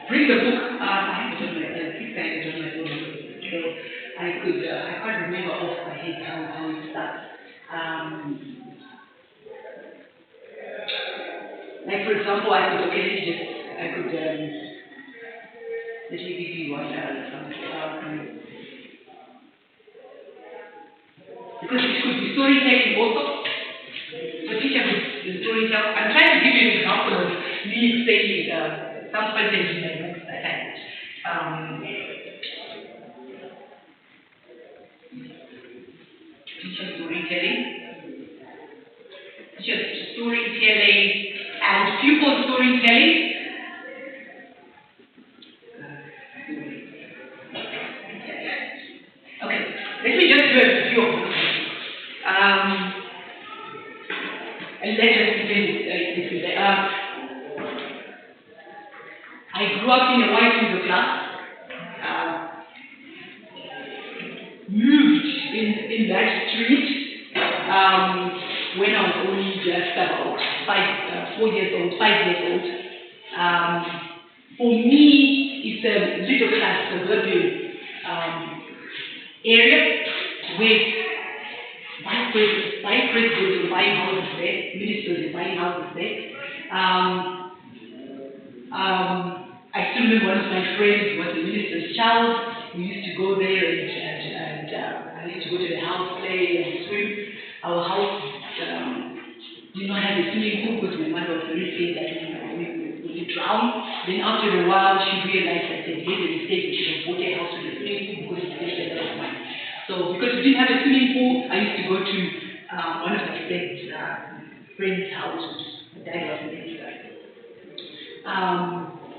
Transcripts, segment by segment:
bring the book. I have it on my, I think I have it on my phone. So I can't remember off my head how it starts. Like for example, let me give you one example. Because it could be storytelling also. So teacher could storytell. I'm trying to give you an example of me saying some content in my books that teacher storytelling, and pupil storytelling. Okay, let me just do a few of them. And let's just begin this. I grew up in a white middle class. Moved in that street when I was only just about 5 years old. For me, it's a middle class suburban area with vice presidents and buying houses there, ministers and buying houses there. I still remember one of my friends was a minister's child. We used to go there and I used to go to the house, play and swim. Our house did not have a swimming pool because my mother was very scared that we would drown. Then after a while, she realized that they made a mistake. We should have bought a house with a swimming pool because it saved a lot of money. So because we didn't have a swimming pool, I used to go to one of my friend's house, which my dad was in the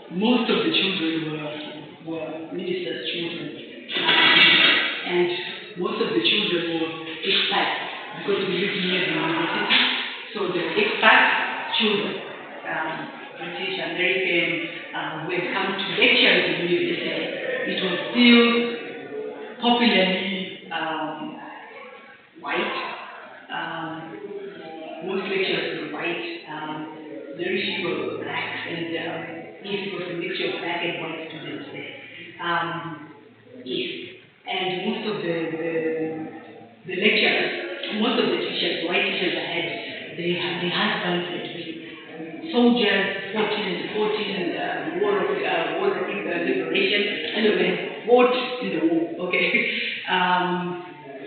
most of the children were ministers' children, and most of the children were expats because we lived near the university. So the expat children, British, American, who had come to lecture at the university, it was still popularly white. Most lecturers were white. Very few were black, and it was a mixture of black and white students there. Yes, and most of the lecturers, most of the teachers, white teachers I had, they husbands had been soldiers, 14 war of liberation, and they fought in the war. Okay,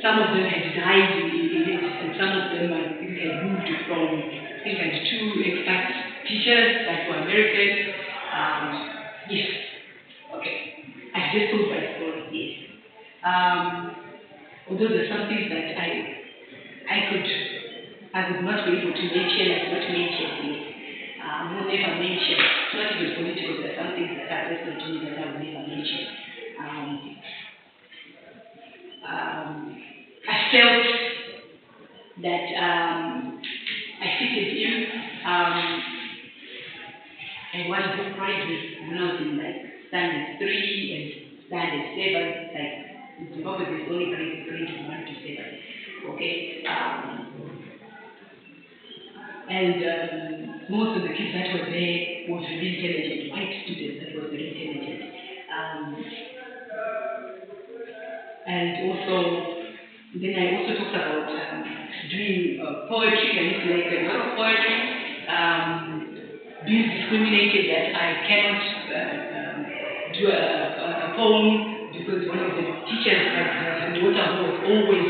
some of them had died in it, and some of them I think had moved from. I think I had 2 expat teachers that were American. Yes. Okay. I just told my story, yes. Although there's some things that I would not be able to mention, I could not mention, yes. I will never mention. It's not even political, there are some things that are personal to me that I will never mention. I felt that I fitted in. I won book prizes when I was in like standard 3 and standard 7. Like in Zimbabwe, there's only grade 1 to 7. Okay. And most of the kids that were there were very intelligent, white students that were very intelligent. And also, then I also talked about doing poetry. I used to like a lot of poetry. Being discriminated that I cannot do a poem because one of the teachers at Waterhole was always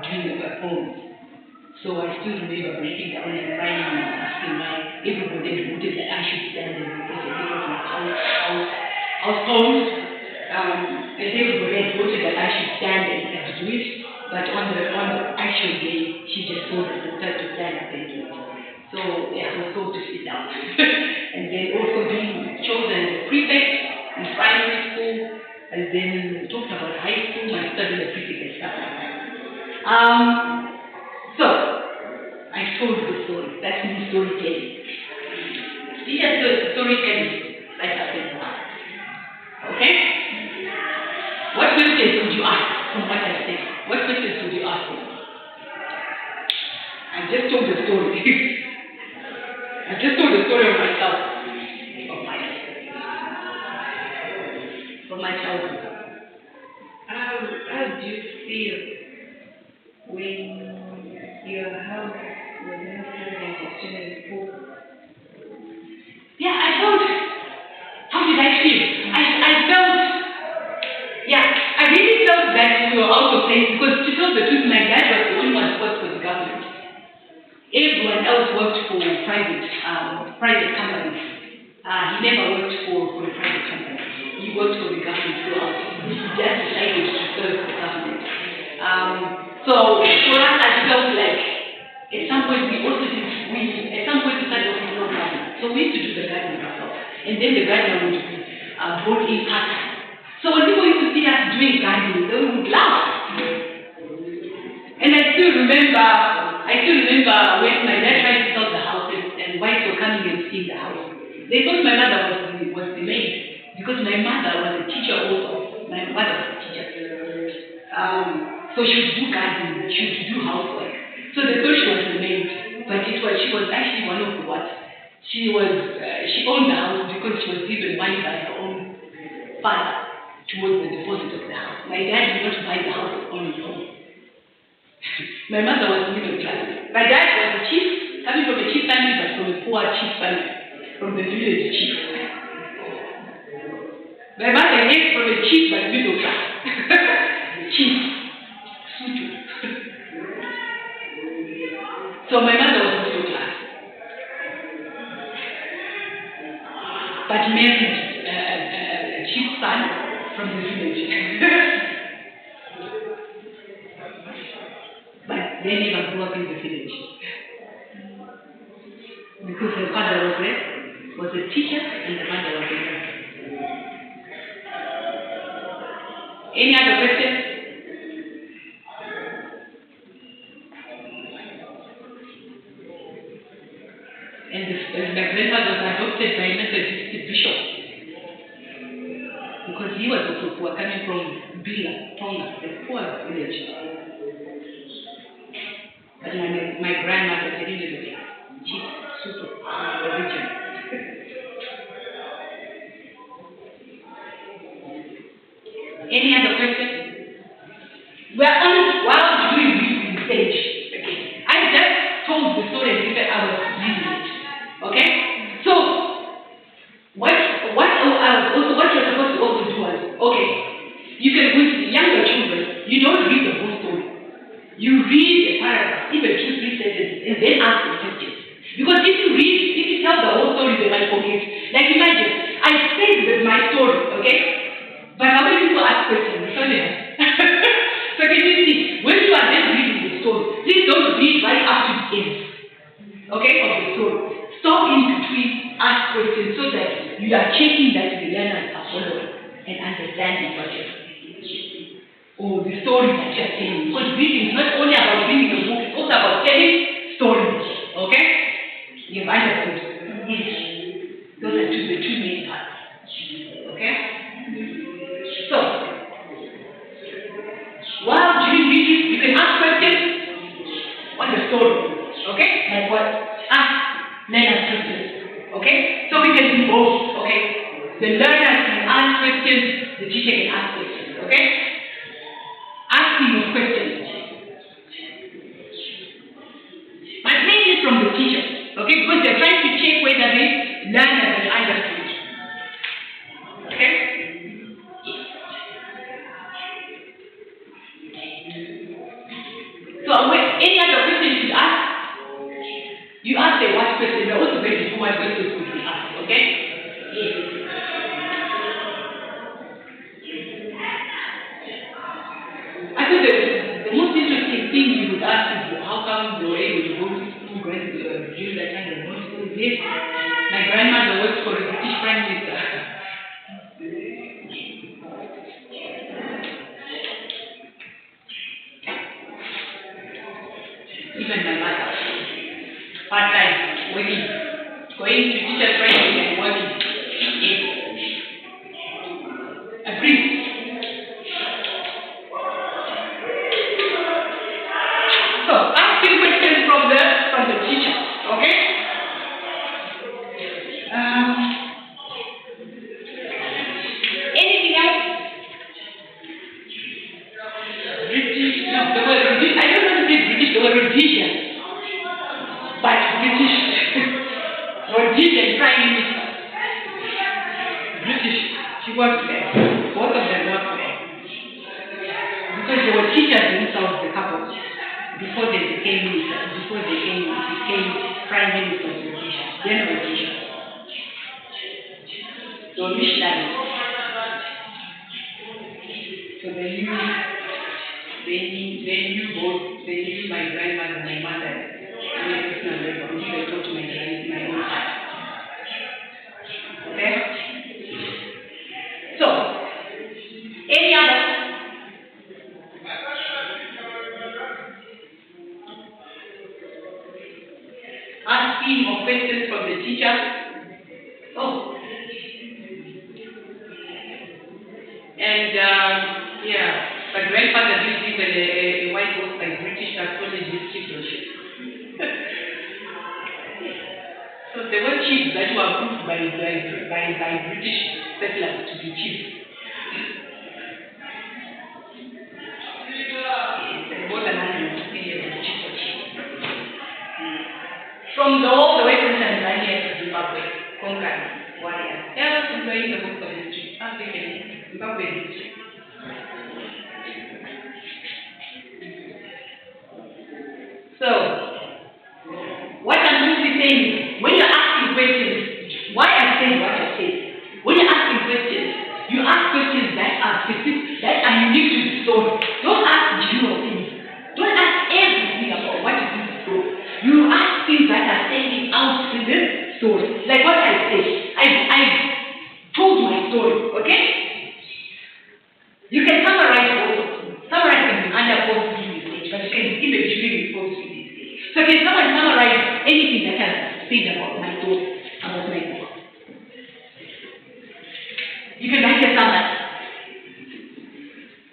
doing a poem. So I still remember breaking down and crying and asking why everybody had voted that I should stand and because I think of my house poems. And everybody had voted that I should stand and do it. But on the actual day, she just told us to stand up and do it. So yeah, I was told to sit down. And then also being chosen as a prefect in primary school, and then talked about high school, my study the prefect and stuff like that. So I told the story. That's me storytelling. Teacher storytelling, like I said. Okay? What questions would you ask from what I said? What questions would you ask me? I just told the story. I just told the story of myself. from my childhood. How do you feel when your house was not having a swimming pool? Yeah, I felt, how did I feel? I felt, yeah, I really felt that we were out of place because to tell the truth, my dad was the only one who worked for the government. Everyone else worked for private companies. He never worked for a private company. He worked for the government throughout. He just decided to serve the government. So for us, I felt like at some point we started working for gardening. So we used to do the gardening ourselves. And then the gardener would be brought in part-time. So when people used to see us doing gardening, they would laugh. And I still remember when my dad tried to sell the house and whites were coming and seeing the house. They thought my mother was the maid because my mother was a teacher also. My mother was a teacher. So she would do gardening, she would do housework. So they thought she was the maid, but she was actually one of the what? She owned the house because she was given money by her own father towards the deposit of the house. My dad did not buy the house on his own. My mother was middle class. My dad was a chief, coming from a chief family, but from a poor chief family, from the village chief. My mother came from a chief but middle class. Chief. Sutu. So my mother was middle class. But married a chief son from the village. But they never grew up in the village. Because the father was a teacher and the mother was a nurse. Any other questions? And my grandfather was adopted by a Methodist bishop. Because he was also poor, coming from Bila, Tonga, a poor village. But my grandmother said, she's super original. Any other questions? We are on while doing this stage. Okay. I just told the story and said I was reading it. Okay? So what you're supposed to also do is, okay, you can with younger children, you don't read the whole story. You read a paragraph, even 2-3 sentences, and then ask the questions. Because if you tell the whole story, they might forget. Like imagine, I said with my story, okay? But how many people ask questions? It's only so can you see, when you are then reading the story, please don't read right up to the end, okay, of the story. Stop in between, ask questions so that you are checking that the learners are following and understanding what you're saying. Or the story that you're telling. Because reading is not only about reading a book, it's also about telling stories. Okay? You've understood? Yes. Those are the two main parts. Okay? So, while during reading, you can ask questions on the story. Okay? Like what? Ask learners questions. Okay? So we can do both. Okay? The learners can ask questions, the teacher can ask questions. Okay? Asking of questions. But mainly from the teacher. Okay? Because they're trying to check whether the learners have understood. Okay? So any other question you should ask, you ask the what question. They're also going to do what questions could be asked. Okay? Yes. I thought the most interesting thing you would ask is how come you were able to go to school during that time of going to school. Yes. My grandmother worked for a British Prime Minister. Even my mother, part-time, working, going to teacher training and working. Yes. Agree. So, asking questions from the teacher, okay? Anything else? British, she worked there. Both of them worked there. Because they were teachers themselves, the couple, before they became prime ministers of Rhodesia. Then Rhodesia. So missionaries. So they knew my grandmother, my mother, and my personal level. Until I got to my own side. Okay? So, any other? Asking of questions from the teacher. Oh. And, yeah, my grandfather did give a white book by British College with citizenship. So there were chiefs that were approved by British settlers to be chiefs. More than 150 years of chiefship. From all the way from Tanzania to Zimbabwe, conquered warriors. Yeah, since we're in the book of history, African, Zimbabwe history. So, what I'm simply saying is, when you're asking questions, why I'm saying what I say, when you're asking questions, you ask questions that are specific, that are unique to the story. Don't ask general things. Don't ask everything about what is in the story. You ask things that are standing out in the story. Like what I said, I told my story, okay? You can summarize also. Summarize can be under post-reading stage, but you can even during post-reading stage. So can someone summarize anything that has said about my story, about my book? You can write a summary.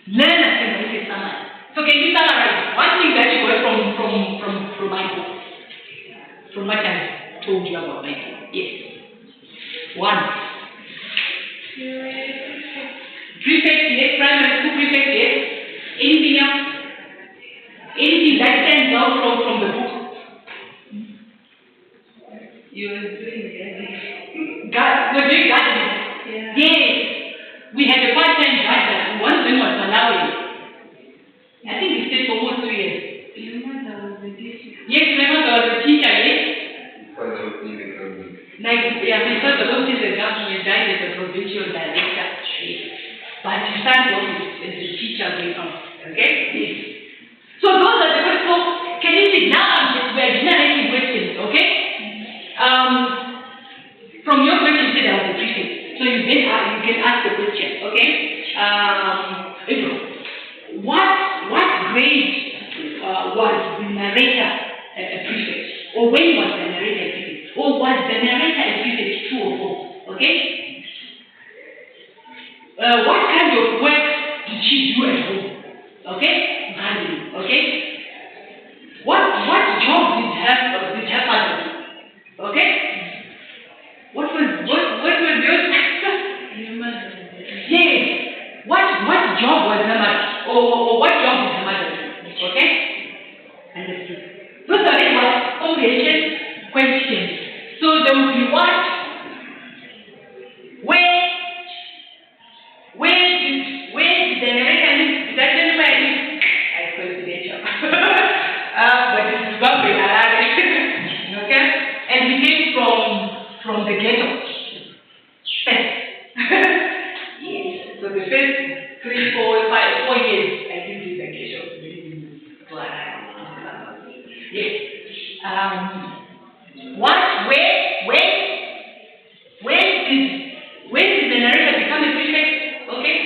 Learners can write a summary. So can you summarize one thing that you got from my book? From what I told you about my book? Yes. One. Prefect, yes. Primary school prefect, yes. Anything else? Anything that stands out from the book? You were doing gardening. We're doing gardening. Yeah. Yes. We had a part-time gardener. One of them was Malawi. I think we stayed for almost 3 years. Your mother was a teacher. Yes, my mother was a teacher, yes? What was in the government? Like, yeah, my father worked in the government, died as a provincial director. But he started off as a teacher going on. Okay? Yes. So those are the questions. So can you see now we're generating questions, okay? From your question, you said there was a prefix. So you can ask the question, okay? What grade was the narrator a prefect? Or when was the narrator a prefect? Or was the narrator a prefect, true or false? Okay? What kind of work did she do at home? Okay? Gardening. Okay? What job did her father do? Okay? What was your mother? Yes. What job was her mother? Or what job did her mother do? Okay? Understood. Those are what comprehension questions. So there will be what? Where did the narrator live? Did I tell you where I live? It's confidential. But it's Zimbabwe, Harare. Okay? And he came from the ghetto. First. Yes. So the first 3, 4, 5, 4 years I lived in the ghetto. Yes. When did the narrator become a prefect? Okay?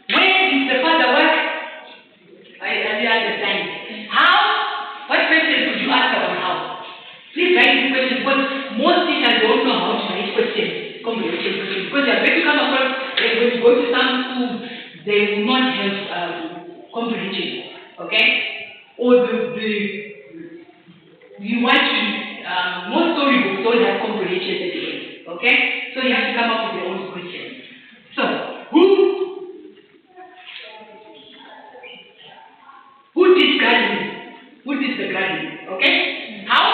Where did the father work? I understand. How? What questions would you ask about how? Please write this question because most teachers don't know how to write questions, comprehension questions, because they are going to come across, like when you go to some schools, they will not have comprehension, okay? Or you want to, most storybooks don't have comprehension at the end, okay? So you have to come up with your own questions. So, who did gardening? Who did the gardening? Okay? How?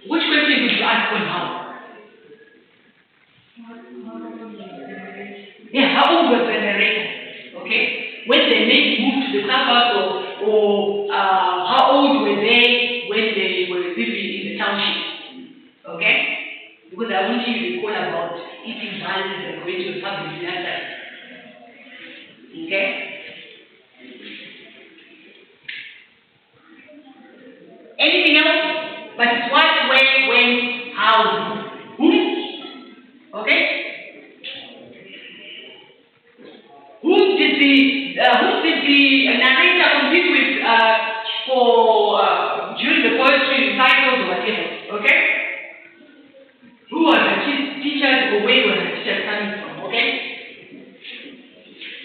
Which question did you ask on how? to the suburbs or how old were they when they were living in the township. Okay? Because I want you to recall about eating violence and going to a public nursery. Okay? Anything else? But it's what, where, when, how, whom? Okay? Whom did the narrator compete with during the poetry recitals or whatever? Okay? Who are the teachers or where were the teachers coming from? Okay?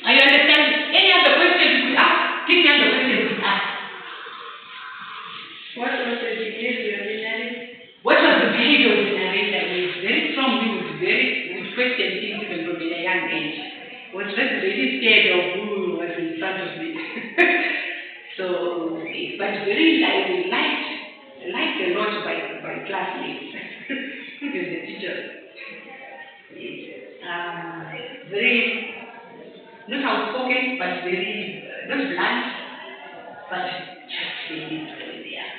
Are you understanding? Any other questions you could ask? Give me other questions you could ask. What was the behavior of the narrator? What was the behavior of the narrator? He's very strong, he was very good question things even from a young age. Was just really scared of who was in front of me. So, but very liked a lot by classmates, even the teachers. Very, not outspoken, but very, not blunt, but just very there.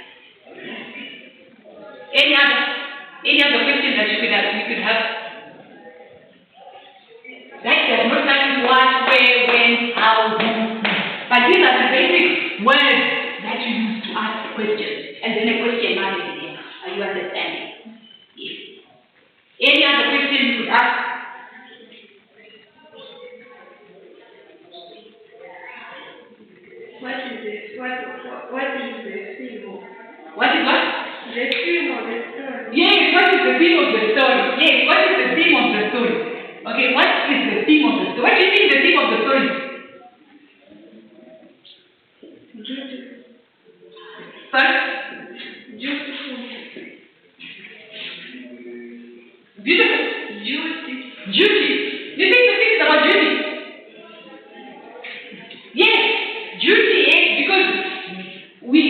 Any other question that you could have? That does not start with what, where, when, how, who. But these are the basic words that you use to ask questions. And then a question mark at the end. Are you understanding? Yes. Any other question you could ask? What is the theme of? What is what? The theme of the story. Yes, what is the theme of the story? Yes, what is the theme of the story? Okay, what is the theme of the story? What do you think the theme of the story is? Beautiful. First? Beautiful. Beautiful. Duty. Duty. You think the thing is about duty? Yes, duty is because we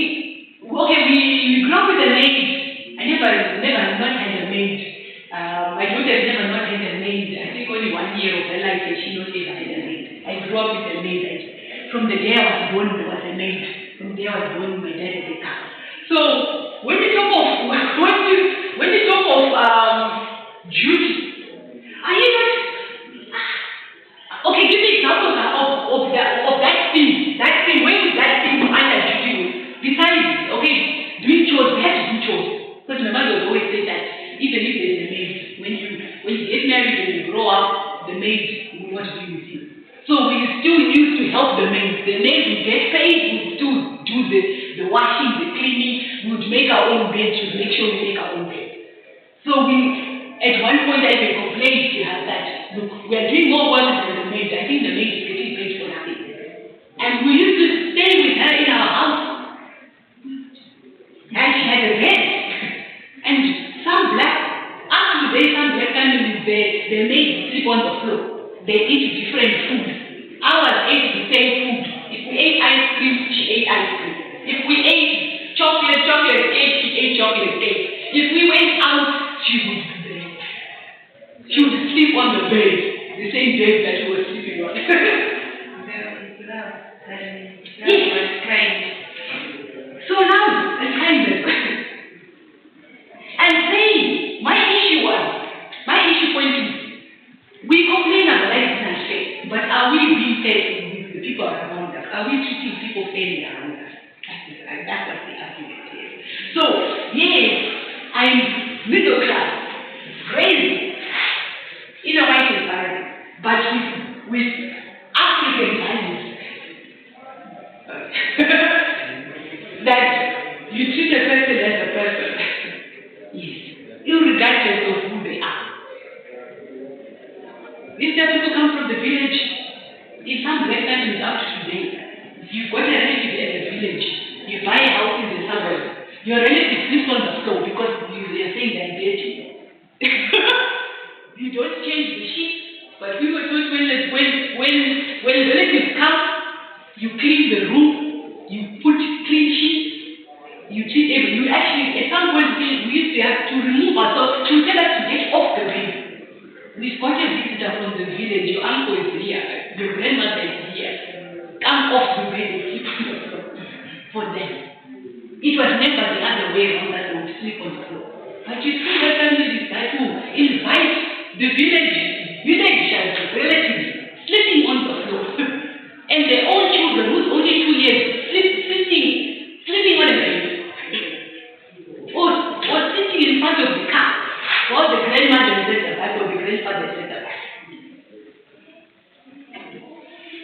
grew up with a maid. I never not had a maid. My daughter has never not had a maid. I think only 1 year of her life that she not ever had a maid. I grew up with a maid. From the day I was born, there was a maid. From the day I was born, my dad had a car. So when you talk of duty, are you not? Okay, give me examples of that thing. That thing. Where is that thing under duty with? Besides, okay, doing chores, we have to do chores. Because my mother would always say that even if there's a maid, when you get married and you grow up, the maid will not be with you. So we still used to help the maid. The maid would get paid, we would still do the washing, the cleaning, we would make our own bed to make sure we make our own bed. So at one point I even complained to her that, look, we are doing more work than the maid. I think the maid is getting paid for nothing. And we used to stay with her in our house. And she had a bed. And some black families, they made sleep on the floor. They eat different food. Ours ate the same food. If we ate ice cream, she ate ice cream. If we ate chocolate cake, she ate chocolate cake. If we went out, she would sleep on the bed, the same bed that we were sleeping on. So now, the kindness. And saying, my issue point is, we complain about life is unfair, but are we being fair with the people around us? Are we treating people fairly around us? That's what the argument is. So, yes, I'm middle class, crazy, in a white environment, but with African values. That you treat a person as a person. Yes. Irregardless of who they are. These people come from the village. If some black family is out today, if you've got a relative in the village, you buy a house in the suburbs, your relative sleeps on the floor because you're saying they're dirty. You don't change the sheet, but we were taught when relatives come, you clean the room, you put clean sheets, you treat everything. You actually, at some point, we used to have to remove ourselves, to tell us to get off the bed. We've got a visitor from the village, your uncle is here, your grandmother is here. Come off the bed. for them. It was never the other way around that they would sleep on the floor. But you see the families that will invite the villagers, relatives, sleeping on the floor. And their own children, who's only 2 years, sleeping on the bed. Or sitting in front of the car while the grandmother is at the back or the grandfather is at the back.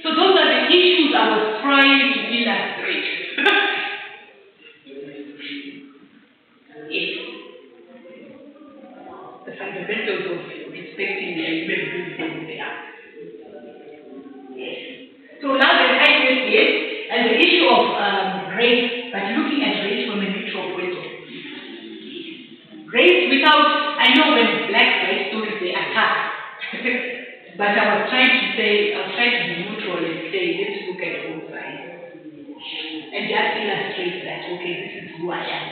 So those are the issues I was trying to illustrate. Yes. The fundamentals of respecting the human beings when they are. Yes. So now the time is here, and the issue of race, but looking at race from a neutral point of view. Race without, I know when black write stories they attack. But I was trying to be neutral and say, let's look at both sides. And just illustrate that, okay, this is who I am.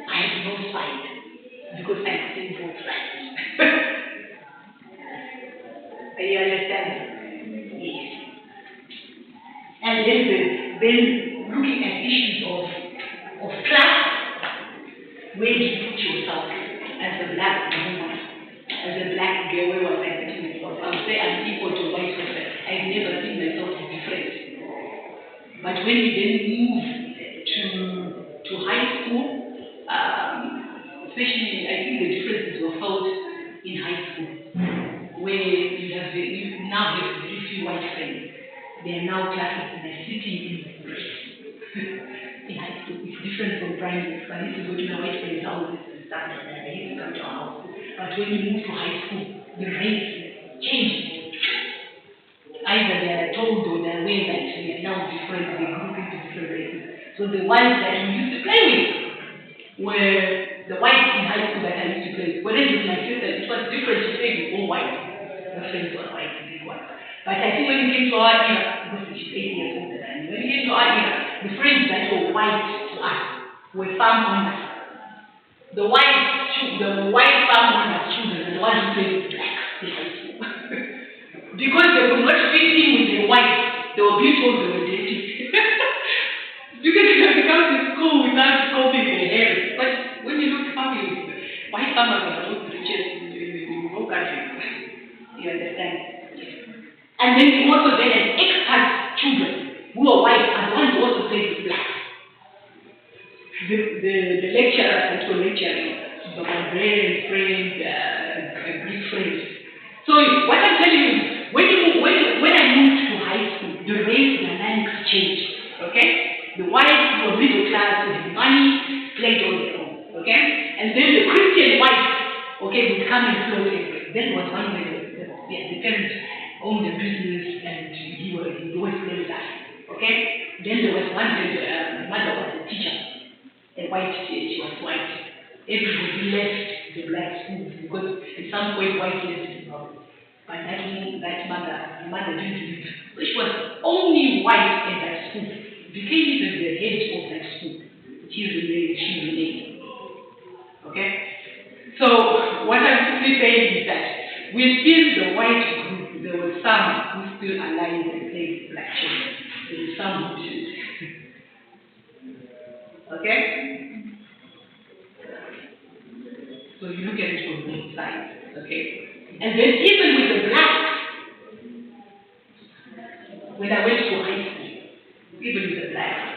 I have no side, because I've seen both sides. Are you understanding? Yes. And then looking at issues of class, where do you put yourself as a black woman, as a black girl? Where was I putting myself? I would say I'm equal to white person. I've never seen myself as different. But when we then move to high school, especially I think the differences were felt in high school, where you now have very few white friends. They are now classes and they're sitting in groups. In high school, it's different from primary. I used to go to my white friends' houses and stuff like that. I used to come to our house. But when you move to high school, the race changes. Either they are told or they are aware that we are now different, they group into different races. So the ones that we used to play with were the whites in high school that I used to play with. Whereas with my sister, it was different. She played with all whites. Her friends were white, big ones. But I think when it came to our era, because she's 8 years older than me, when it came to our era, the friends that were white to us were farm owners. The white farm owners' children were the ones who played with black in high school. Because they could not fit in with the white, they were being told they were dirty. Because they come to school without combing their hair. But when you look at families, white farmers are the richest in the whole country. You understand? And then we also then had expat children who are white and ones who also played with black. The lecturers that were lecturing, the librarian friend, Greek friends. So what I'm telling you, when I moved to high school, the race dynamics changed. Okay? The whites who were middle class who had money played on their own. Okay? And then the Christian whites, okay, would come and float in. Then was one way the parents owned the business and he always played with us. Okay? Then there was one day the mother was a teacher, a white teacher, she was white. Everybody left the black school because at some point white left the problem. But that mother didn't leave. So she was only white at that school. Became even the head of that school. She remained. Okay? So what I'm simply saying is that within the white group, there were some who still aligned and played black children. There were some who didn't. Okay? So you look at it from both sides. Okay? And then even with the blacks, when I went to high school, even with the blacks,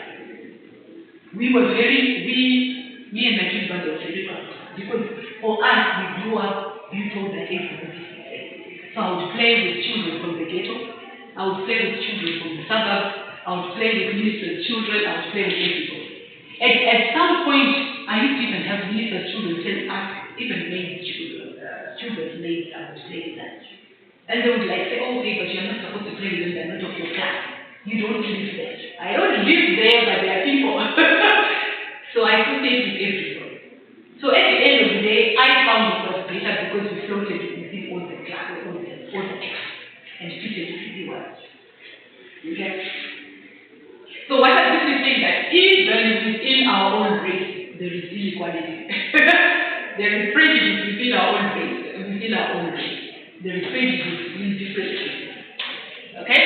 me and my twin brother were very proud. Because for us, we grew up being told that everybody is the same. So I would play with children from the ghetto, I would play with children from the suburbs, I would play with ministers' children, I would play with everybody. At some point, I used to even have ministers' children tell us, even maids' children's maids, I would play with that. And they would like say, oh, okay, but you're not supposed to play with them, they're not of your class. You don't live there. I don't live there, but there are people. So I could play with everybody. So at the end of the day, I found it was better because we floated within all the classes, all the texts, and treated really well. Okay? So what I'm simply saying that even within our own race, there is inequality. There is prejudice within our own race. There is prejudice in different races. Okay?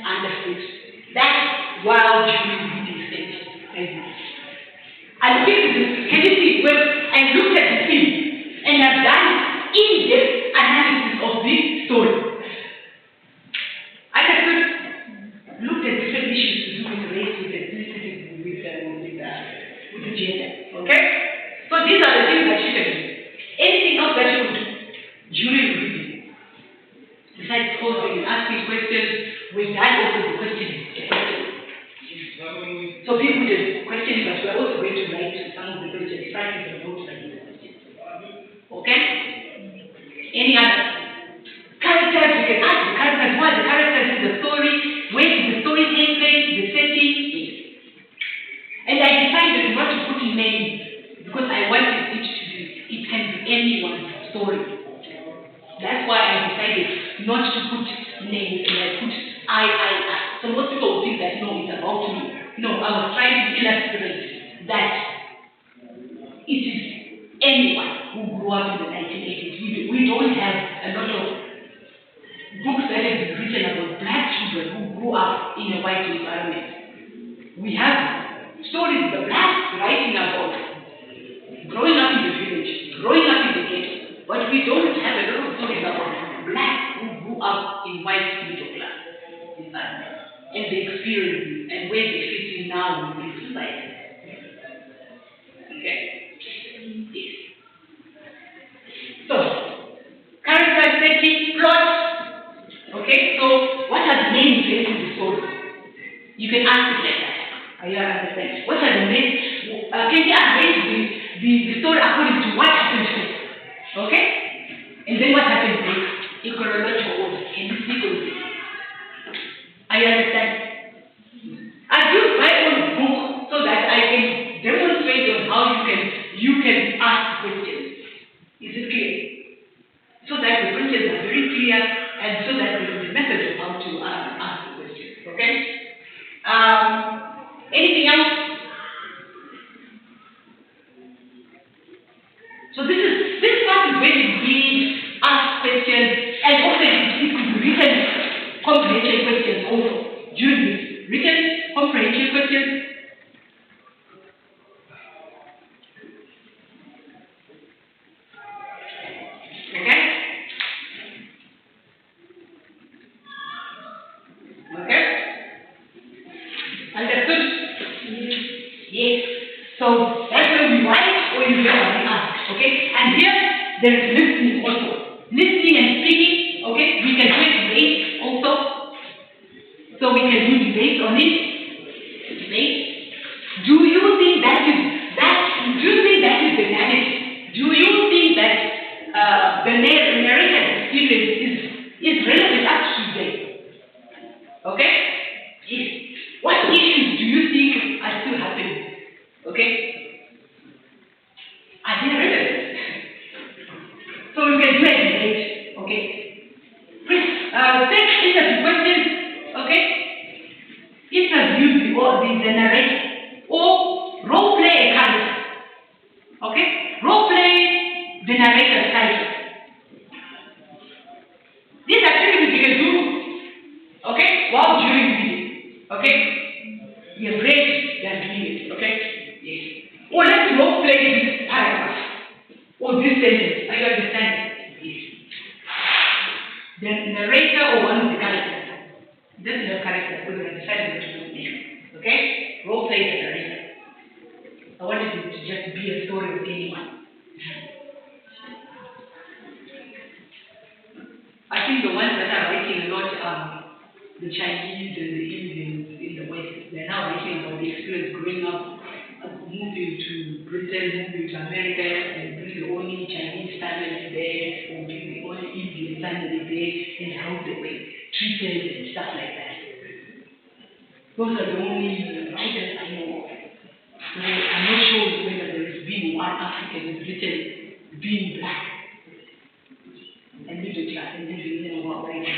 Understood. That's while Jews did questions, we've done also the questions. So people just question, but we're also going to write some of the questions, practice and notes like the questions. Okay? Any other? Characters, we can ask the characters, what are the characters in the story, where did the story take place, the setting. And I decided not to put names because I wanted it can be anyone's story. That's why I decided not to put names and I put I. So most people will think that no, it's about me. No, I was trying to illustrate that it is anyone who grew up in the 1980s. We don't have a lot of books that have been written about black children who grew up in a white environment. We have stories of blacks writing about growing up in the village, growing up in the ghetto, but we don't have a lot of stories about blacks who grew up in white middle class environment and the experience and where they fit in now in society. Okay? Yes. So, character setting, plot. Okay, so what are the main events in the story? You can ask it like that. I understand. What are the main? Can you arrange the story according to what happened first? Okay? And then what happened next? In chronological order. Can you speak on this? I understand. I use my own book so that I can demonstrate on how you can ask questions. Is it clear? So that the questions are very clear and so that there is a method of how to ask the questions. Okay? Anything else? So this part is where you read, ask questions, and also it could be written comprehension questions also during this. Written comprehension questions. Okay? Okay? Understood? Yes. So that's where we write or you hear what we ask. Okay? And here there is listening also. Listening and speaking. Okay? We can do debate also. So we can do debate on it. Debate. Do you think that is the narrative? Do you think that the narrative experience is relevant up to today? Okay? Yes. What issues do you think are still happening? Okay? Are they relevant? So we can do a debate. Okay? Take interview questions. Okay? Interview the narrator or role play a character. Okay? Role play the narrator's character. These activities you can do, okay, while during video. Okay? You're ready, you're doing it. Okay? Yes. Or let's role play this paragraph or this sentence. Are you understanding? Yes. The narrator or one of the characters. This is the character because we decided not to do it. Okay? Role play the narrator. I wanted it to just be a story of anyone. I think the ones that are writing a lot are the Chinese and the Indians in the West. They're now writing about the experience growing up, moving to Britain, moving to America, and being the only Chinese family there, or being the only Indian family there, and how they were treated and stuff like that. Those are the only writers I know of. So I'm not sure whether there has been one African in Britain being black and middle class and living in a world right now.